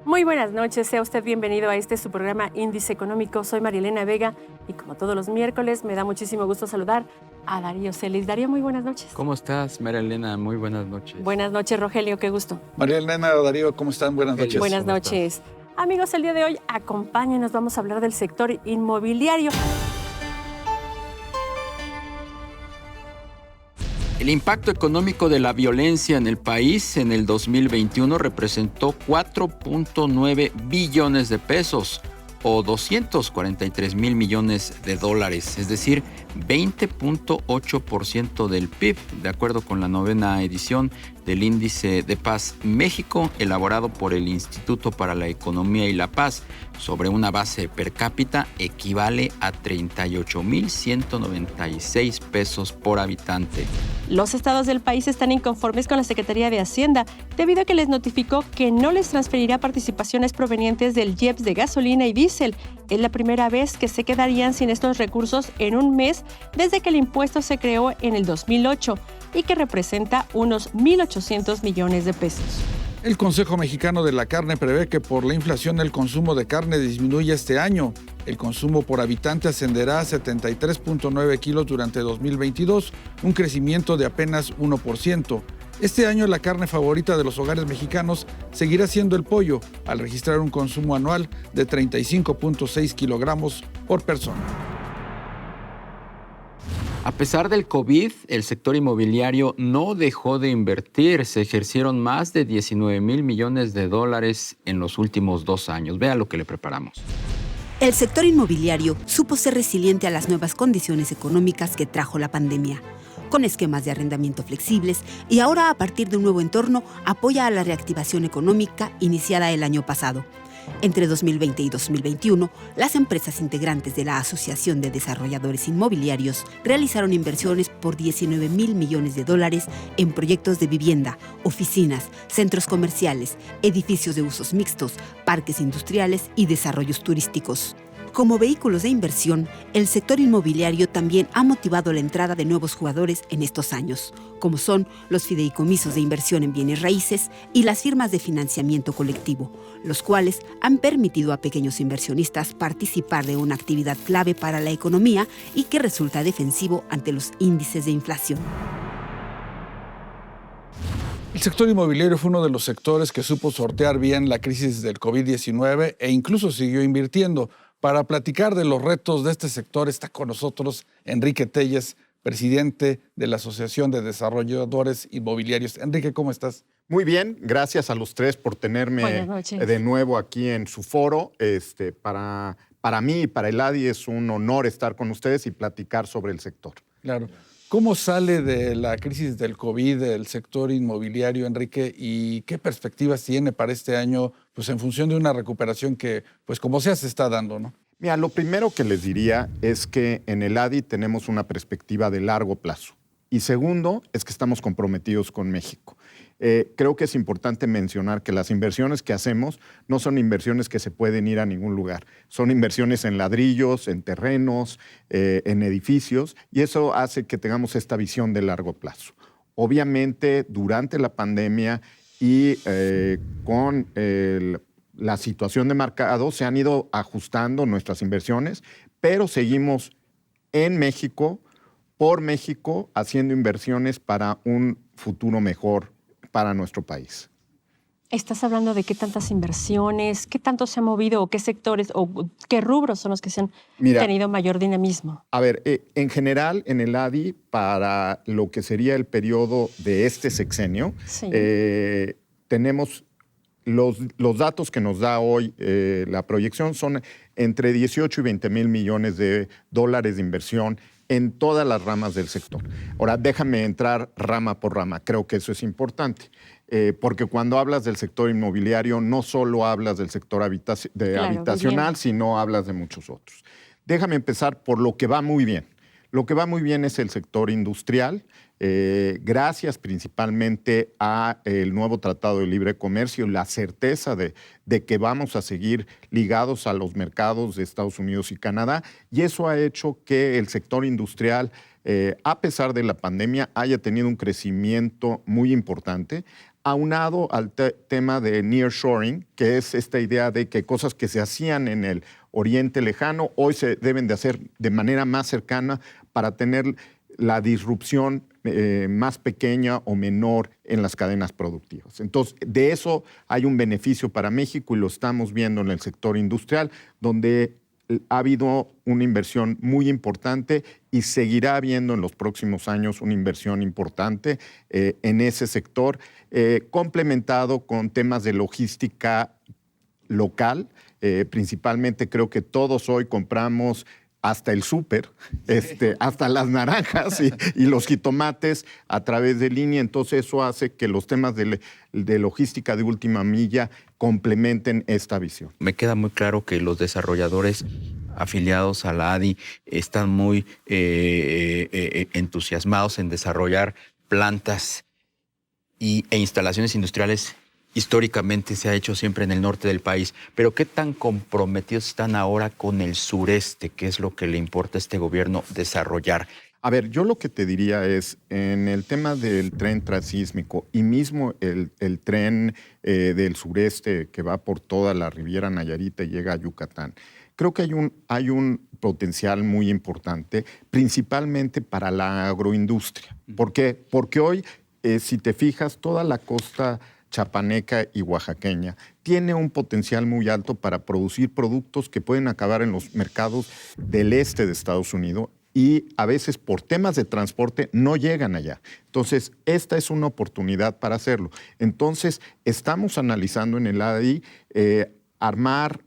Muy buenas noches, sea usted bienvenido a su programa Índice Económico. Soy Marielena Vega y como todos los miércoles me da muchísimo gusto saludar a Darío Celis. Darío, muy buenas noches. ¿Cómo estás, Marielena? Muy buenas noches. Buenas noches, Rogelio, qué gusto. Marielena, Darío, ¿cómo están? Buenas noches. Buenas noches. Amigos, el día de hoy acompáñenos, vamos a hablar del sector inmobiliario. El impacto económico de la violencia en el país en el 2021 representó 4.9 billones de pesos o 243 mil millones de dólares, es decir, 20.8% del PIB, de acuerdo con la 9ª edición del Índice de Paz México, elaborado por el Instituto para la Economía y la Paz. Sobre una base per cápita, equivale a 38.196 pesos por habitante. Los estados del país están inconformes con la Secretaría de Hacienda debido a que les notificó que no les transferirá participaciones provenientes del IEPS de gasolina y diésel. Es la primera vez que se quedarían sin estos recursos en un mes desde que el impuesto se creó en el 2008 y que representa unos 1.800 millones de pesos. El Consejo Mexicano de la Carne prevé que por la inflación el consumo de carne disminuya este año. El consumo por habitante ascenderá a 73.9 kilos durante 2022, un crecimiento de apenas 1%. Este año la carne favorita de los hogares mexicanos seguirá siendo el pollo, al registrar un consumo anual de 35.6 kilogramos por persona. A pesar del COVID, el sector inmobiliario no dejó de invertir. Se ejercieron más de 19 mil millones de dólares en los últimos 2 años. Vea lo que le preparamos. El sector inmobiliario supo ser resiliente a las nuevas condiciones económicas que trajo la pandemia, con esquemas de arrendamiento flexibles y ahora, a partir de un nuevo entorno, apoya a la reactivación económica iniciada el año pasado. Entre 2020 y 2021, las empresas integrantes de la Asociación de Desarrolladores Inmobiliarios realizaron inversiones por 19 mil millones de dólares en proyectos de vivienda, oficinas, centros comerciales, edificios de usos mixtos, parques industriales y desarrollos turísticos. Como vehículos de inversión, el sector inmobiliario también ha motivado la entrada de nuevos jugadores en estos años, como son los fideicomisos de inversión en bienes raíces y las firmas de financiamiento colectivo, los cuales han permitido a pequeños inversionistas participar de una actividad clave para la economía y que resulta defensivo ante los índices de inflación. El sector inmobiliario fue uno de los sectores que supo sortear bien la crisis del COVID-19 e incluso siguió invirtiendo. Para platicar de los retos de este sector está con nosotros Enrique Telles, presidente de la Asociación de Desarrolladores Inmobiliarios. Enrique, ¿cómo estás? Muy bien, gracias a los tres por tenerme de nuevo aquí en su foro. Para mí y para el ADI es un honor estar con ustedes y platicar sobre el sector. Claro. ¿Cómo sale de la crisis del COVID el sector inmobiliario, Enrique, y qué perspectivas tiene para este año, pues en función de una recuperación que, pues como sea, se está dando, ¿no? Mira, lo primero que les diría es que en el ADI tenemos una perspectiva de largo plazo. Y segundo, es que estamos comprometidos con México. Creo que es importante mencionar que las inversiones que hacemos no son inversiones que se pueden ir a ningún lugar. Son inversiones en ladrillos, en terrenos, en edificios, y eso hace que tengamos esta visión de largo plazo. Obviamente, durante la pandemia y con la situación de mercado se han ido ajustando nuestras inversiones, pero seguimos en México, por México, haciendo inversiones para un futuro mejor para nuestro país. ¿Estás hablando de qué tantas inversiones, qué tanto se ha movido o qué sectores o qué rubros son los que se han tenido mayor dinamismo? A ver, en general, en el ADI, para lo que sería el periodo de este sexenio, tenemos los datos que nos da hoy la proyección son entre 18 y 20 mil millones de dólares de inversión en todas las ramas del sector. Ahora, déjame entrar rama por rama. Creo que eso es importante, porque cuando hablas del sector inmobiliario, no solo hablas del sector habitacional, sino hablas de muchos otros. Déjame empezar por lo que va muy bien. Lo que va muy bien es el sector industrial, gracias principalmente al nuevo Tratado de Libre Comercio y la certeza de que vamos a seguir ligados a los mercados de Estados Unidos y Canadá. Y eso ha hecho que el sector industrial, a pesar de la pandemia, haya tenido un crecimiento muy importante. aunado al tema de nearshoring, que es esta idea de que cosas que se hacían en el Oriente Lejano hoy se deben de hacer de manera más cercana para tener la disrupción más pequeña o menor en las cadenas productivas. Entonces, de eso hay un beneficio para México y lo estamos viendo en el sector industrial, donde ha habido una inversión muy importante y seguirá habiendo en los próximos años una inversión importante en ese sector, complementado con temas de logística local. Principalmente creo que todos hoy compramos hasta el súper, hasta las naranjas y los jitomates a través de línea. Entonces eso hace que los temas de logística de última milla complementen esta visión. Me queda muy claro que los desarrolladores afiliados a la ADI están muy entusiasmados en desarrollar plantas e instalaciones industriales. Históricamente se ha hecho siempre en el norte del país, pero ¿qué tan comprometidos están ahora con el sureste? ¿Qué es lo que le importa a este gobierno desarrollar? A ver, yo lo que te diría es, en el tema del tren transísmico y mismo el tren del sureste que va por toda la Riviera Nayarita y llega a Yucatán, creo que hay un potencial muy importante, principalmente para la agroindustria. ¿Por qué? Porque hoy, si te fijas, toda la costa chapaneca y oaxaqueña tiene un potencial muy alto para producir productos que pueden acabar en los mercados del este de Estados Unidos y a veces por temas de transporte no llegan allá. Entonces, esta es una oportunidad para hacerlo. Entonces, estamos analizando en el ADI armar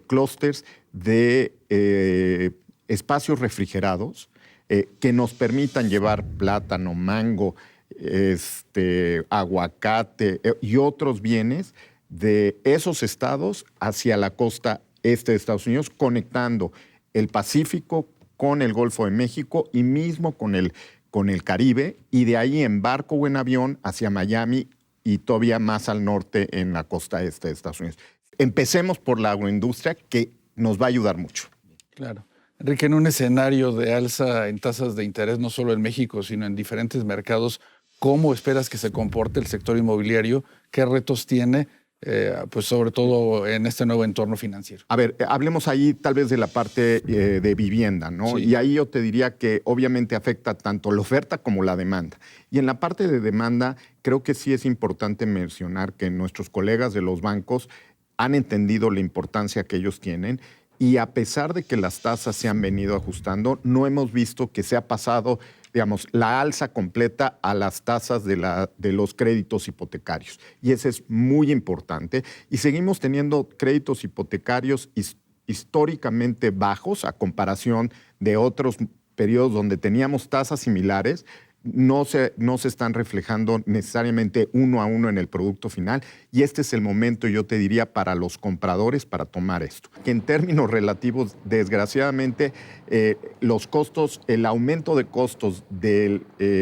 clústeres de espacios refrigerados que nos permitan llevar plátano, mango, aguacate y otros bienes de esos estados hacia la costa este de Estados Unidos, conectando el Pacífico con el Golfo de México y mismo con el Caribe, y de ahí en barco o en avión hacia Miami y todavía más al norte en la costa este de Estados Unidos. Empecemos por la agroindustria, que nos va a ayudar mucho. Claro. Enrique, en un escenario de alza en tasas de interés, no solo en México, sino en diferentes mercados, ¿cómo esperas que se comporte el sector inmobiliario? ¿Qué retos tiene, pues sobre todo en este nuevo entorno financiero? A ver, hablemos ahí tal vez de la parte de vivienda, ¿no? Sí. Y ahí yo te diría que obviamente afecta tanto la oferta como la demanda. Y en la parte de demanda, creo que sí es importante mencionar que nuestros colegas de los bancos han entendido la importancia que ellos tienen, y a pesar de que las tasas se han venido ajustando, no hemos visto que se ha pasado, digamos, la alza completa a las tasas de los créditos hipotecarios. Y eso es muy importante. Y seguimos teniendo créditos hipotecarios históricamente bajos a comparación de otros periodos donde teníamos tasas similares. No se están reflejando necesariamente uno a uno en el producto final, y este es el momento, yo te diría, para los compradores para tomar esto. Que en términos relativos, desgraciadamente, los costos, el aumento de costos de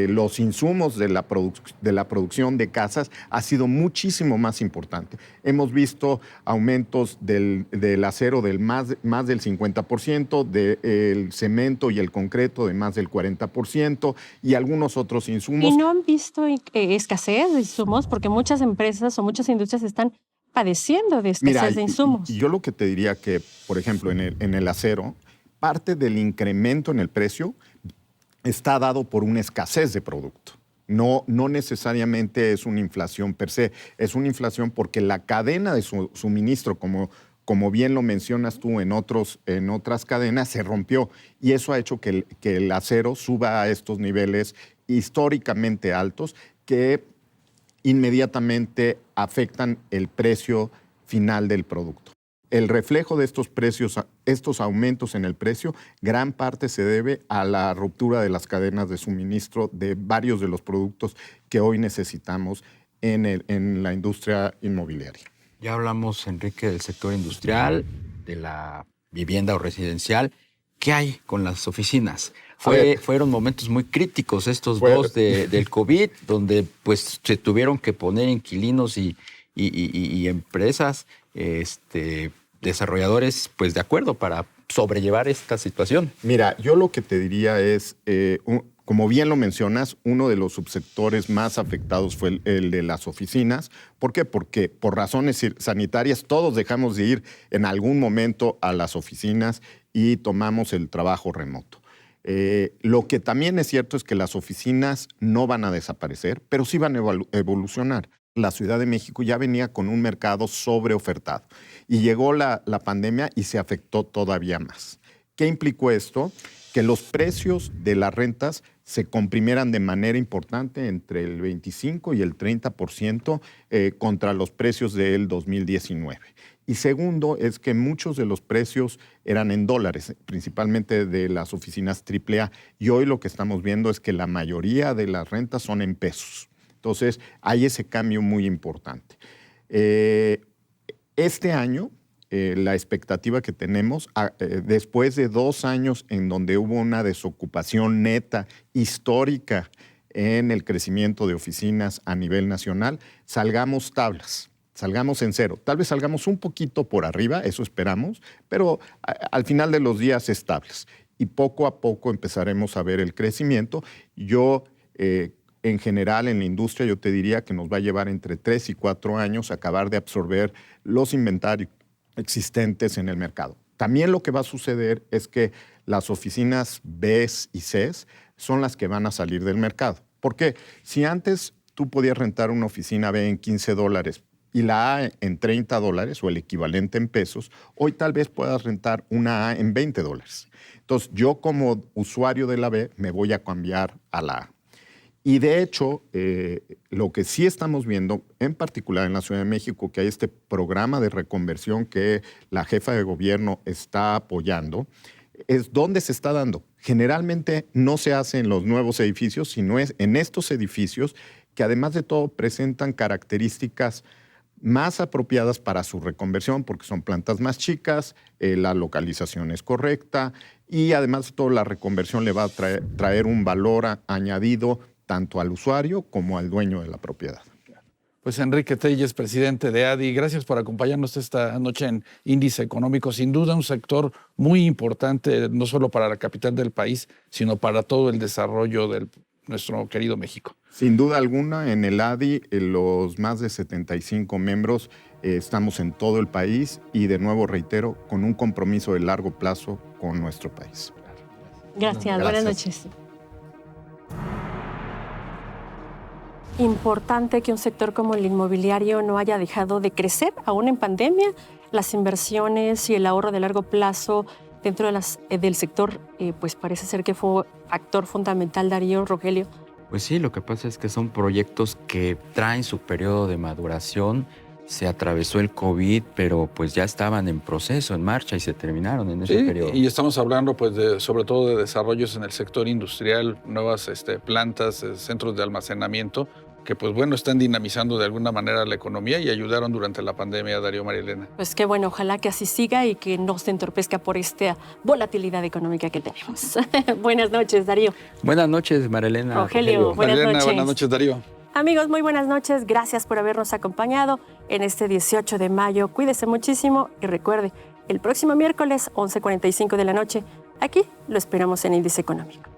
los insumos de la producción de casas ha sido muchísimo más importante. Hemos visto aumentos del acero del más del 50%, del cemento y el concreto de más del 40%, y algunos otros insumos. ¿Y no han visto escasez de insumos? Porque muchas empresas o muchas industrias están padeciendo de escasez de insumos. Y yo lo que te diría que, por ejemplo, en el acero, parte del incremento en el precio está dado por una escasez de producto. No necesariamente es una inflación per se, es una inflación porque la cadena de suministro, como bien lo mencionas tú en otras cadenas, se rompió, y eso ha hecho que el acero suba a estos niveles históricamente altos que inmediatamente afectan el precio final del producto. El reflejo de estos precios, estos aumentos en el precio, gran parte se debe a la ruptura de las cadenas de suministro de varios de los productos que hoy necesitamos en la industria inmobiliaria. Ya hablamos, Enrique, del sector industrial, de la vivienda o residencial. ¿Qué hay con las oficinas? Fueron momentos muy críticos estos dos del COVID, donde pues se tuvieron que poner inquilinos y empresas, desarrolladores, pues de acuerdo para sobrellevar esta situación. Mira, yo lo que te diría es, Como bien lo mencionas, uno de los subsectores más afectados fue el de las oficinas. ¿Por qué? Porque por razones sanitarias todos dejamos de ir en algún momento a las oficinas y tomamos el trabajo remoto. Lo que también es cierto es que las oficinas no van a desaparecer, pero sí van a evolucionar. La Ciudad de México ya venía con un mercado sobreofertado y llegó la pandemia y se afectó todavía más. ¿Qué implicó esto? Que los precios de las rentas se comprimieran de manera importante entre el 25 y el 30% contra los precios del 2019. Y segundo, es que muchos de los precios eran en dólares, principalmente de las oficinas AAA, y hoy lo que estamos viendo es que la mayoría de las rentas son en pesos. Entonces, hay ese cambio muy importante. Este año, la expectativa que tenemos, después de 2 años en donde hubo una desocupación neta histórica en el crecimiento de oficinas a nivel nacional, salgamos tablas, salgamos en cero. Tal vez salgamos un poquito por arriba, eso esperamos, pero al final de los días estables. Y poco a poco empezaremos a ver el crecimiento. En general, en la industria, yo te diría que nos va a llevar entre 3 y 4 años acabar de absorber los inventarios existentes en el mercado. También lo que va a suceder es que las oficinas B y C son las que van a salir del mercado. ¿Por qué? Si antes tú podías rentar una oficina B en $15 y la A en $30 o el equivalente en pesos, hoy tal vez puedas rentar una A en $20. Entonces, yo como usuario de la B me voy a cambiar a la A. Y de hecho, lo que sí estamos viendo, en particular en la Ciudad de México, que hay este programa de reconversión que la jefa de gobierno está apoyando, es dónde se está dando. Generalmente no se hace en los nuevos edificios, sino es en estos edificios que además de todo presentan características más apropiadas para su reconversión, porque son plantas más chicas, la localización es correcta y además de todo la reconversión le va a traer un valor añadido tanto al usuario como al dueño de la propiedad. Pues Enrique Telles, presidente de ADI, gracias por acompañarnos esta noche en Índice Económico. Sin duda un sector muy importante, no solo para la capital del país, sino para todo el desarrollo de nuestro querido México. Sin duda alguna, en el ADI, los más de 75 miembros estamos en todo el país y, de nuevo reitero, con un compromiso de largo plazo con nuestro país. Gracias. Buenas noches. Importante que un sector como el inmobiliario no haya dejado de crecer, aún en pandemia. Las inversiones y el ahorro de largo plazo dentro del sector, pues parece ser que fue actor fundamental, Darío, Rogelio. Pues sí, lo que pasa es que son proyectos que traen su periodo de maduración. Se atravesó el COVID, pero pues ya estaban en proceso, en marcha y se terminaron en ese periodo. Y estamos hablando pues sobre todo de desarrollos en el sector industrial, nuevas plantas, centros de almacenamiento, que pues bueno, están dinamizando de alguna manera la economía y ayudaron durante la pandemia, Darío, María Elena. Pues qué bueno, ojalá que así siga y que no se entorpezca por esta volatilidad económica que tenemos. Buenas noches, Darío. Buenas noches, María Elena. Rogelio, buenas noches. Buenas noches, Darío. Amigos, muy buenas noches. Gracias por habernos acompañado en este 18 de mayo. Cuídese muchísimo y recuerde, el próximo miércoles, 11:45 de la noche, aquí lo esperamos en Índice Económico.